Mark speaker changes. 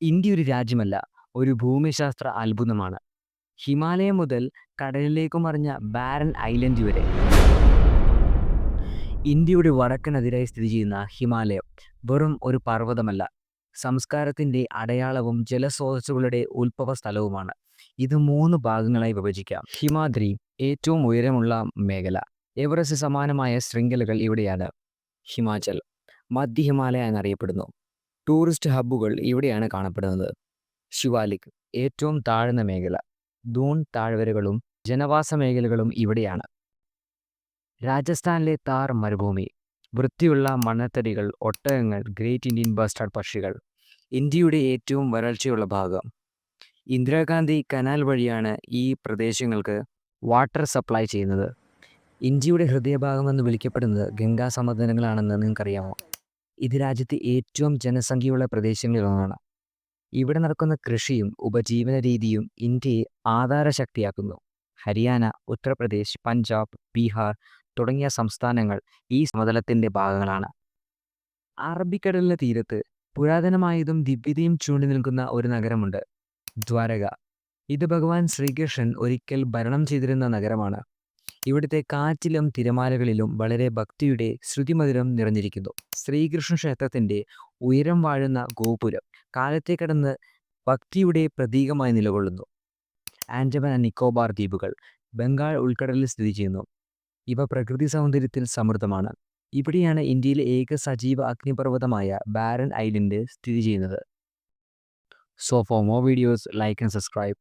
Speaker 1: India ഒരു രാജ്യമല്ല, ഒരു ഭൂമിശാസ്ത്ര അത്ഭുതമാണ്. ഹിമാലയം മുതൽ കടലിലേക്ക് മറിഞ്ഞ ബാരൻ ഐലൻഡ് വരെ. ഇന്ത്യയുടെ വടക്കനതിരായി സ്ഥിതി ചെയ്യുന്ന ഹിമാലയം വെറും ഒരു പർവ്വതമല്ല, സംസ്കാരത്തിൻ്റെ അടയാളവും ജലസ്രോതസ്സുകളുടെ ഉത്ഭവ സ്ഥലവുമാണ്. ഇത് 3 ഭാഗങ്ങളായി വിഭജിക്കാം. ഹിമാദ്രി, ഏറ്റവും ഉയരമുള്ള മേഖല. എവറസ്റ്റ് സമാനമായ ശൃംഖലകൾ ഇവിടെയാണ്. ഹിമാചൽ, മധ്യ ഹിമാലയ എന്നറിയപ്പെടുന്നു. ടൂറിസ്റ്റ് ഹബ്ബുകൾ ഇവിടെയാണ് കാണപ്പെടുന്നത്. ശിവാലിക്, ഏറ്റവും താഴ്ന്ന മേഖല. ദൂൺ താഴ്വരകളും ജനവാസ മേഖലകളും ഇവിടെയാണ്. രാജസ്ഥാനിലെ താർ മരുഭൂമി, വൃത്തിയുള്ള മണൽത്തരികൾ, ഒട്ടകങ്ങൾ, ഗ്രേറ്റ് ഇന്ത്യൻ ബസ്റ്റാർഡ് പക്ഷികൾ. ഇന്ത്യയുടെ ഏറ്റവും വരൾച്ചയുള്ള ഭാഗം. ഇന്ദിരാഗാന്ധി കനാൽ വഴിയാണ് ഈ പ്രദേശങ്ങൾക്ക് വാട്ടർ സപ്ലൈ ചെയ്യുന്നത്. ഇന്ത്യയുടെ ഹൃദയഭാഗമെന്ന് വിളിക്കപ്പെടുന്നത് ഗംഗാ സമതലങ്ങളാണെന്ന് നിങ്ങൾക്കറിയാമോ? ഇത് രാജ്യത്തെ ഏറ്റവും ജനസംഖ്യയുള്ള പ്രദേശങ്ങളിലൊന്നാണ്. ഇവിടെ നടക്കുന്ന കൃഷിയും ഉപജീവന രീതിയും ഇന്ത്യയെ ആധാരശക്തിയാക്കുന്നു. ഹരിയാന, ഉത്തർപ്രദേശ്, പഞ്ചാബ്, ബീഹാർ തുടങ്ങിയ സംസ്ഥാനങ്ങൾ ഈ സമതലത്തിൻ്റെ ഭാഗങ്ങളാണ്. അറബിക്കടലിന് തീരത്ത് പുരാതനമായതും ദിവ്യതയും ചൂണ്ടി നിൽക്കുന്ന ഒരു നഗരമുണ്ട്, ദ്വാരക. ഇത് ഭഗവാൻ ശ്രീകൃഷ്ണൻ ഒരിക്കൽ ഭരണം ചെയ്തിരുന്ന നഗരമാണ്. ഇവിടുത്തെ കാറ്റിലും തിരമാലകളിലും വളരെ ഭക്തിയുടെ ശ്രുതിമധുരം നിറഞ്ഞിരിക്കുന്നു. ശ്രീകൃഷ്ണ ക്ഷേത്രത്തിൻ്റെ ഉയരം വാഴുന്ന ഗോപുരം കാലത്തെ കടന്ന് ഭക്തിയുടെ പ്രതീകമായി നിലകൊള്ളുന്നു. ആൻഡമാൻ ആൻഡ് നിക്കോബാർ ദ്വീപുകൾ ബംഗാൾ ഉൾക്കടലിൽ സ്ഥിതി ചെയ്യുന്നു. ഇവ പ്രകൃതി സൗന്ദര്യത്തിൽ സമൃദ്ധമാണ്. ഇവിടെയാണ് ഇന്ത്യയിലെ ഏക സജീവ അഗ്നിപർവ്വതമായ ബാരൻ ഐലൻഡ് സ്ഥിതി ചെയ്യുന്നത്. So for more videos, like and subscribe.